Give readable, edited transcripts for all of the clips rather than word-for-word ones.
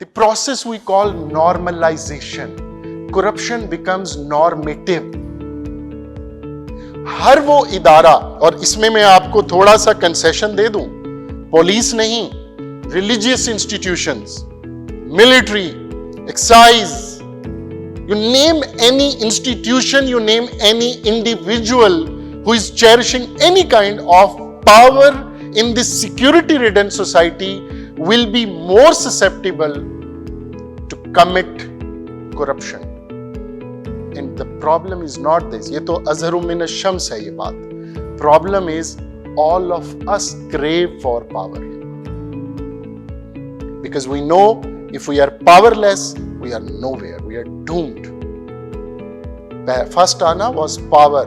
The process we call normalization. Corruption becomes normative. हर वो इदारा, और इसमें मैं आपको थोड़ा सा कंसेशन दे दूं, पुलिस नहीं, religious institutions, military, excise, you name any institution, you name any individual who is cherishing any kind of power in this security-ridden society will be more susceptible to commit corruption. And the problem is not this. ये तो अज़हरु मिन अश-शम्स है ये बात. Problem is all of us crave for power. Because we know if we are powerless, we are nowhere. We are doomed. First आना was power.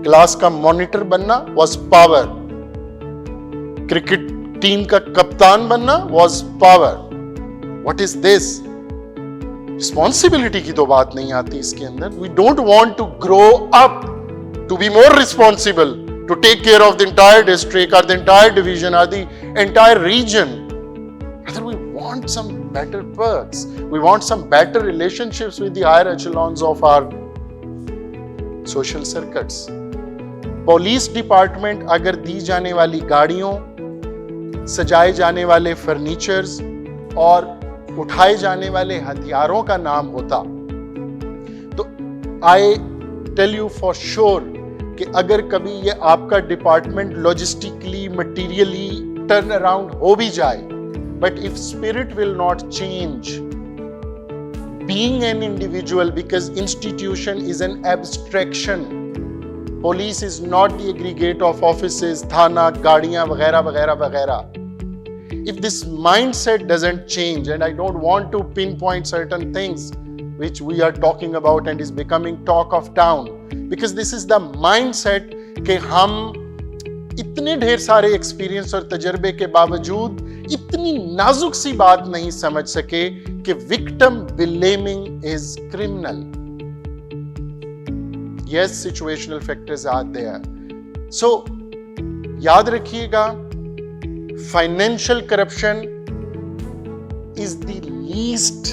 Class का monitor बनना was power. Cricket team का कप्तान बनना was power. What is this? Responsibility की तो बात नहीं आती इसके अंदर. We don't want to grow up to be more responsible, to take care of the entire district or the entire division or the entire region. Rather, we want some better perks. We want some better relationships with the higher echelons of our social circuits. Police department अगर दी जाने वाली गाड़ियों, सजाए जाने वाले furnitures और उठाए जाने वाले हथियारों का नाम होता, तो I tell you for sure कि अगर कभी ये आपका department logistically, materially turn around हो भी जाए, but if spirit will not change, being an individual, because institution is an abstraction. Police is not the aggregate of offices, थाना, गाड़ियां वगैरह वगैरह वगैरह. If this mindset doesn't change, and I don't want to pinpoint certain things which we are talking about and is becoming talk of town, because this is the mindset कि हम इतने ढेर सारे एक्सपीरियंस और तजर्बे के बावजूद इतनी नाजुक सी बात नहीं समझ सके कि victim blaming is criminal. Yes, situational factors are there. So, याद रखिएगा, financial corruption is the least,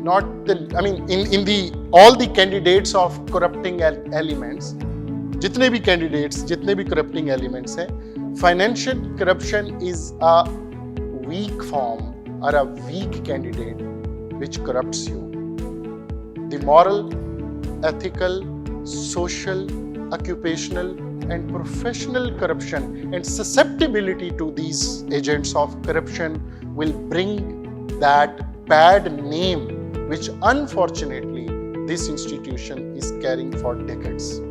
not the, I mean, in the all the candidates of corrupting elements, जितने भी candidates, जितने भी corrupting elements हैं, financial corruption is a weak form or a weak candidate which corrupts you. The moral, ethical, social, occupational and professional corruption and susceptibility to these agents of corruption will bring that bad name which unfortunately this institution is carrying for decades.